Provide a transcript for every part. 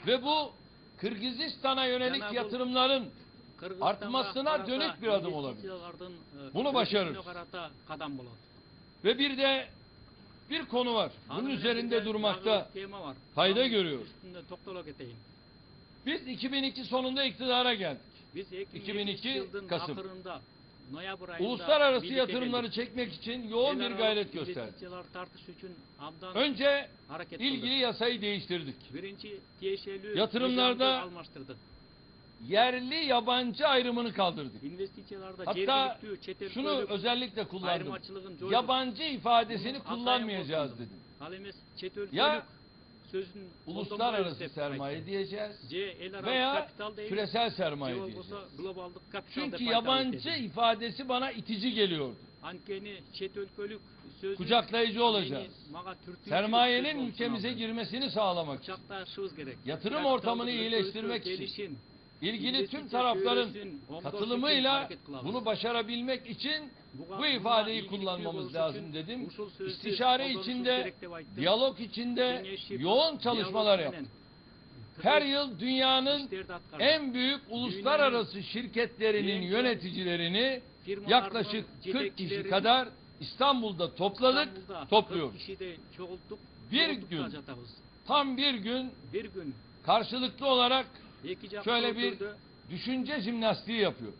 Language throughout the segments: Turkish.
Ve bu Kırgızistan'a yönelik yatırımların artmasına dönük bir adım olabilir. Bunu başarırız. Ve bir konu var. Bunun üzerinde durmakta fayda görüyoruz. Biz 2002 sonunda iktidara geldik. 2002 Kasım. Uluslararası yatırımları çekmek için yoğun bir gayret gösterdik. Önce ilgili yasayı değiştirdik. Yatırımlarda yerli yabancı ayrımını kaldırdık. Hatta şunu özellikle kullandım. Yabancı ifadesini kullanmayacağız dedim. Ya uluslararası sermaye diyeceğiz veya küresel sermaye diyeceğiz. Çünkü yabancı ifadesi bana itici geliyordu. Kucaklayıcı olacağız. Sermayenin ülkemize girmesini sağlamak için, yatırım ortamını iyileştirmek için, ilgili tüm tarafların katılımıyla bunu başarabilmek için bu ifadeyi kullanmamız lazım dedim. İstişare içinde, diyalog içinde yoğun çalışmalar yaptık. Her yıl dünyanın en büyük uluslararası şirketlerinin yöneticilerini yaklaşık 40 kişi kadar İstanbul'da topladık, topluyoruz. Tam bir gün karşılıklı olarak şöyle bir düşünce jimnastiği yapıyoruz.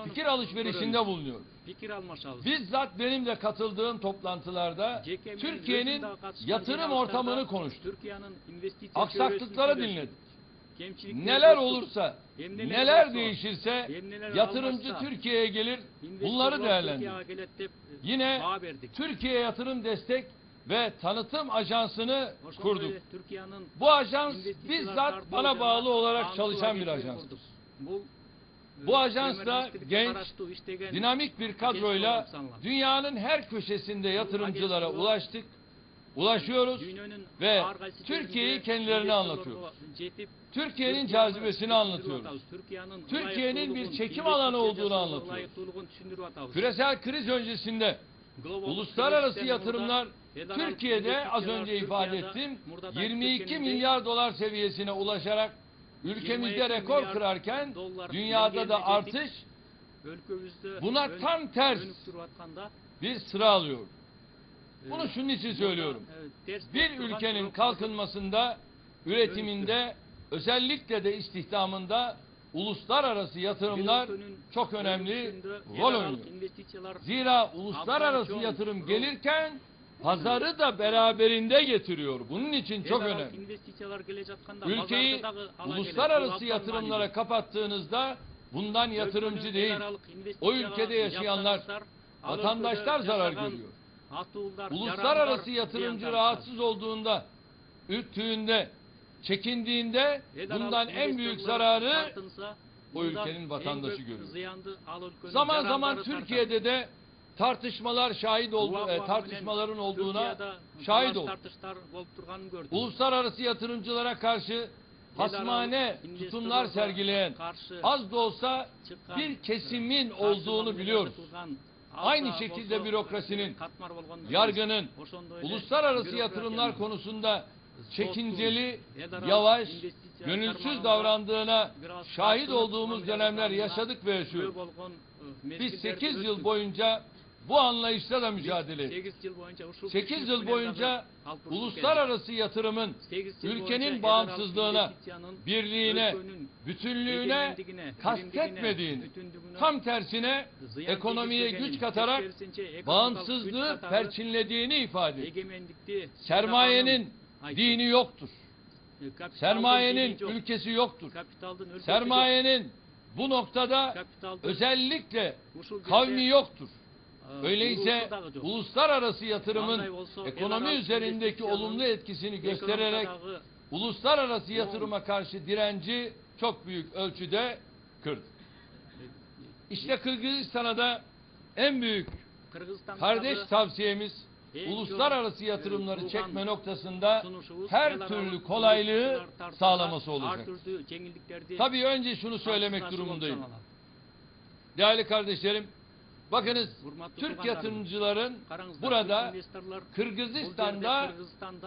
Fikir alışverişinde bulunuyoruz. Bizzat benim de katıldığım toplantılarda Türkiye'nin yatırım ortamını konuştuk. Aksaklıkları dinledik. Neler olursa, neler değişirse yatırımcı Türkiye'ye gelir, bunları değerlendirir. Yine Türkiye Yatırım Destek ve Tanıtım Ajansı'nı kurduk. Bu ajans bizzat bana bağlı olarak çalışan bir ajanstır. Bu ajans da genç, dinamik bir kadroyla dünyanın her köşesinde yatırımcılara ulaşıyoruz ve Türkiye'yi kendilerine anlatıyoruz. Türkiye'nin cazibesini anlatıyoruz. Türkiye'nin bir çekim alanı olduğunu anlatıyoruz. Küresel kriz öncesinde uluslararası yatırımlar Türkiye'de az önce ifade ettim 22 milyar dolar seviyesine ulaşarak ülkemizde rekor kırarken dünyada da artış buna tam ters bir sıra alıyor. Bunu şunun için söylüyorum. Bir ülkenin kalkınmasında, üretiminde, özellikle de istihdamında uluslararası yatırımlar çok önemli rol oynuyor. Zira uluslararası yatırım gelirken pazarı da beraberinde getiriyor. Bunun için çok önemli. Ülkeyi uluslararası yatırımlara kapattığınızda bundan yatırımcı değil, o ülkede yaşayanlar, vatandaşlar zarar görüyor. Uluslararası yatırımcı rahatsız olduğunda, ürktüğünde, çekindiğinde bundan en büyük zararı o ülkenin vatandaşı görüyor. Zaman zaman Türkiye'de de tartışmaların olduğuna şahit olduk. Uluslararası yatırımcılara karşı hasmane tutumlar sergileyen az da olsa bir kesimin olduğunu biliyoruz. Aynı şekilde bürokrasinin, yargının, uluslararası yatırımlar konusunda çekinceli, yavaş, gönülsüz davrandığına şahit olduğumuz dönemler yaşadık ve yaşıyoruz. Biz 8 yıl boyunca bu anlayışla da mücadele ettik. 8 yıl boyunca uluslararası yatırımın ülkenin bağımsızlığına, birliğine, bütünlüğüne kastetmediğini, tam tersine ekonomiye güç katarak bağımsızlığı perçinlediğini ifade etti. Sermayenin dini yoktur. Sermayenin ülkesi yoktur. Sermayenin bu noktada özellikle kavmi yoktur. Öyleyse uluslararası yatırımın ekonomi üzerindeki olumlu etkisini göstererek uluslararası yatırıma karşı direnci çok büyük ölçüde kırdı. İşte Kırgızistan'a da en büyük kardeş tavsiyemiz uluslararası yatırımları çekme noktasında her türlü kolaylığı sağlaması olacak. Tabii önce şunu söylemek durumundayım. Değerli kardeşlerim, Bakınız, Türk yatırımcıların burada Kırgızistan'da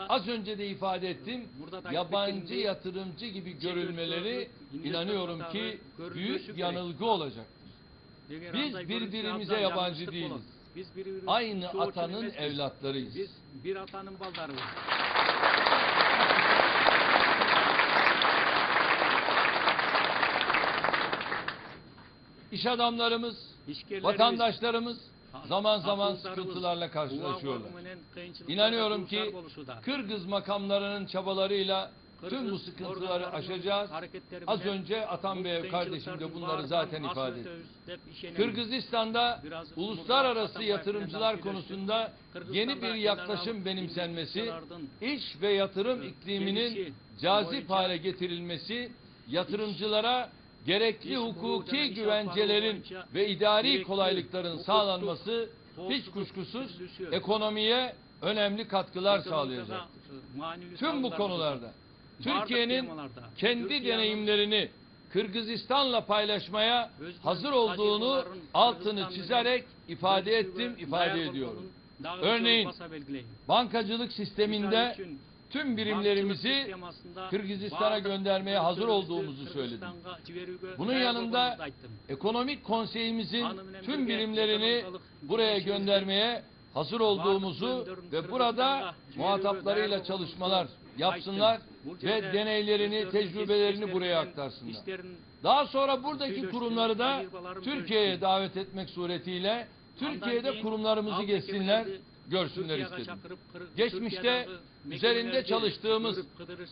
az önce de ifade ettim, yabancı yatırımcı gibi görülmeleri inanıyorum ki büyük yanılgı olacaktır. Biz birbirimize yabancı değiliz. Aynı atanın evlatlarıyız. Biz bir atanın baldarıyız. İş adamlarımız, vatandaşlarımız zaman zaman sıkıntılarla karşılaşıyorlar. İnanıyorum ki Kırgız makamlarının çabalarıyla tüm bu sıkıntıları aşacağız. Az önce Atan Bey kardeşim de bunları zaten ifade etti. Kırgızistan'da uluslararası yatırımcılar konusunda yeni bir yaklaşım benimsenmesi, iş ve yatırım ikliminin cazip hale getirilmesi, yatırımcılara gerekli hukuki güvencelerin ve idari kolaylıkların sağlanması hiç kuşkusuz ekonomiye önemli katkılar sağlayacaktır. Tüm bu konularda Türkiye'nin kendi deneyimlerini Kırgızistan'la paylaşmaya hazır olduğunu altını çizerek ifade ettim, ifade ediyorum. Örneğin bankacılık sisteminde tüm birimlerimizi Kırgızistan'a göndermeye hazır olduğumuzu söyledim. Bunun yanında ekonomik konseyimizin tüm birimlerini buraya göndermeye hazır olduğumuzu ve burada muhataplarıyla çalışmalar yapsınlar ve deneylerini, tecrübelerini buraya aktarsınlar. Daha sonra buradaki kurumları da Türkiye'ye davet etmek suretiyle Türkiye'de kurumlarımızı gezsinler, görsünler istedim. Geçmişte üzerinde çalıştığımız,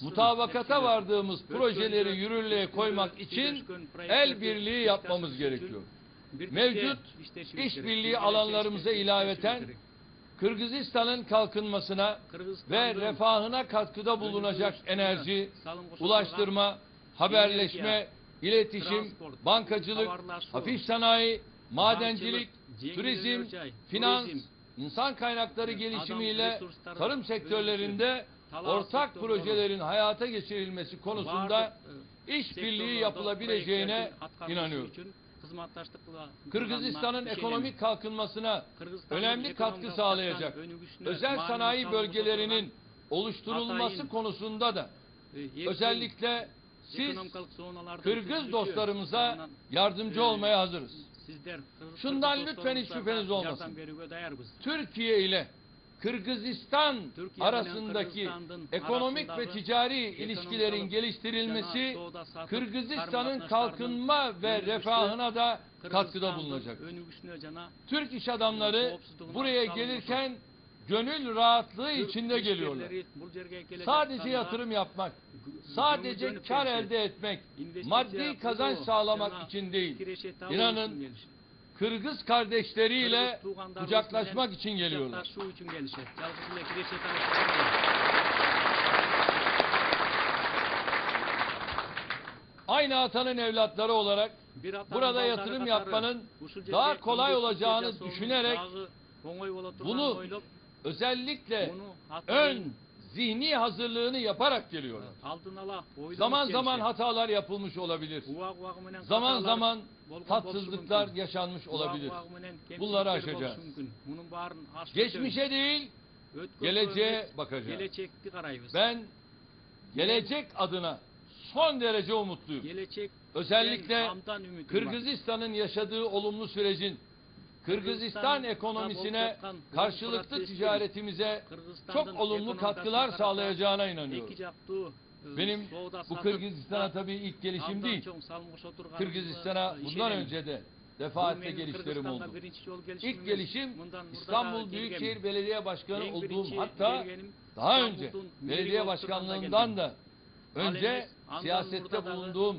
mutabakata vardığımız projeleri yürürlüğe koymak için el birliği yapmamız gerekiyor. Mevcut işbirliği alanlarımıza ilaveten Kırgızistan'ın kalkınmasına ve refahına katkıda bulunacak enerji, ulaştırma, haberleşme, iletişim, bankacılık, hafif sanayi, madencilik, turizm, finans, insan kaynakları gelişimiyle tarım sektörlerinde ortak projelerin hayata geçirilmesi konusunda işbirliği yapılabileceğine inanıyorum. Kırgızistan'ın ekonomik kalkınmasına önemli katkı sağlayacak özel sanayi bölgelerinin oluşturulması konusunda da özellikle siz Kırgız dostlarımıza yardımcı olmaya hazırız. Şundan lütfen hiç şüpheniz olmasın. Türkiye ile Kırgızistan arasındaki ekonomik ve ticari ilişkilerin geliştirilmesi Kırgızistan'ın kalkınma ve refahına da katkıda bulunacak. Türk iş adamları buraya gelirken gönül rahatlığı içinde geliyorlar. Sadece yatırım yapmak, sadece kar elde etmek, maddi kazanç sağlamak için değil. İnanın Kırgız kardeşleriyle kucaklaşmak için geliyorlar. Aynı atanın evlatları olarak burada yatırım yapmanın daha kolay olacağını düşünerek bunu özellikle ön zihni hazırlığını yaparak geliyorlar. Zaman zaman hatalar yapılmış olabilir. Zaman zaman tatsızlıklar yaşanmış olabilir. Bunları aşacağız. Geçmişe değil, geleceğe bakacağız. Ben gelecek adına son derece umutluyum. Özellikle Kırgızistan'ın yaşadığı olumlu sürecin Kırgızistan ekonomisine, karşılıklı ticaretimize çok olumlu katkılar sağlayacağına inanıyorum. Benim bu Kırgızistan'a tabii ilk gelişim değil. Kırgızistan'a bundan önce de defaatle gelişlerim oldu. İlk gelişim İstanbul Büyükşehir Belediye Başkanı olduğum, hatta daha önce belediye başkanlığından da önce siyasette bulunduğum,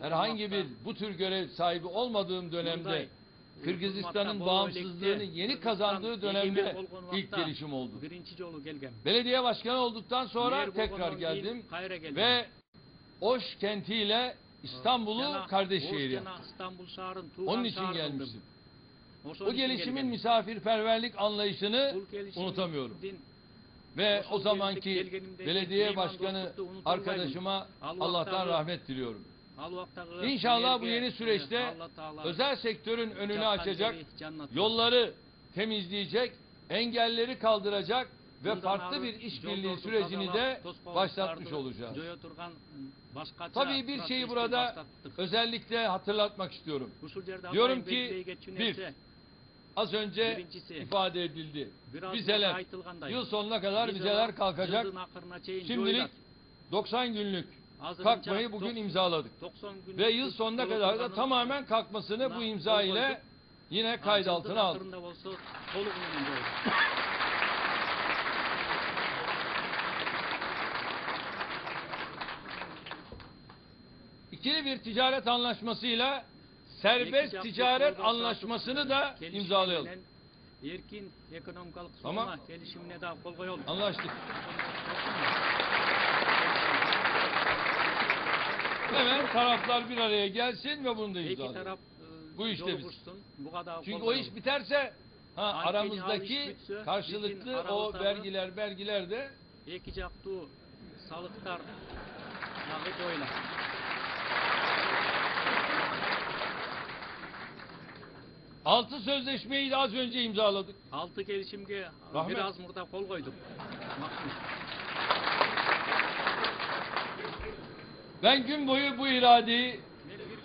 herhangi bir bu tür görev sahibi olmadığım dönemde Kırgızistan'ın bağımsızlığını yeni kazandığı dönemde ilk gelişim oldu. Belediye başkanı olduktan sonra tekrar geldim ve Oş kentiyle İstanbul'u kardeş şehir yaptım. Onun için gelmiştim. O gelişimin misafirperverlik anlayışını unutamıyorum. Ve o zamanki belediye başkanı arkadaşıma Allah'tan rahmet diliyorum. İnşallah bu yeni süreçte özel sektörün önünü açacak, yolları temizleyecek, engelleri kaldıracak ve farklı bir işbirliği sürecini de başlatmış olacağız. Tabii bir şeyi burada özellikle hatırlatmak istiyorum. Diyorum ki az önce ifade edildi. Vizeler, yıl sonuna kadar vizeler kalkacak. Şimdilik 90 günlük kalkmayı bugün imzaladık. Ve yıl sonuna kadar da tamamen kalkmasını bu imza ile yine kayıt altına aldık. İkili bir ticaret anlaşmasıyla serbest ticaret anlaşmasını da imzalayalım. Tamam. Anlaştık. Hemen taraflar bir araya gelsin ve bunu da imzalayalım. Bu işte biz. Çünkü o iş biterse aramızdaki karşılıklı o vergiler de Altı sözleşmeyi de az önce imzaladık. 6 gelişimge biraz burada kol koyduk. Ben gün boyu bu iradeyi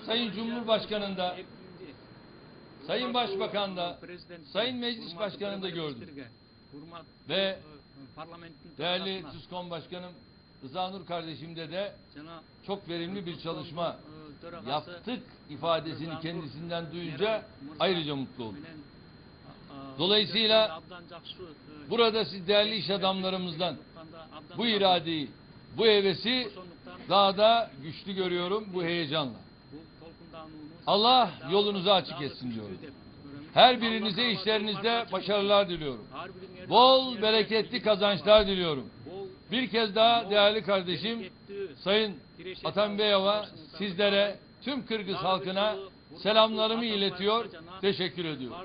Sayın Cumhurbaşkanı'nda, Sayın Başbakan'da, Sayın Meclis Başkanı'nda gördüm. Ve değerli TÜSKON Başkanım Rıza Nur kardeşimde de çok verimli bir çalışma yaptık ifadesini kendisinden duyunca ayrıca mutlu oldum. Dolayısıyla burada siz değerli iş adamlarımızdan bu iradeyi, bu hevesi daha da güçlü görüyorum bu heyecanla. Allah yolunuzu açık etsin diyorum. Her birinize işlerinizde başarılar diliyorum. Bol bereketli kazançlar diliyorum. Bir kez daha değerli kardeşim Sayın Atanbeyova sizlere, tüm Kırgız halkına selamlarımı iletiyor, teşekkür ediyorum.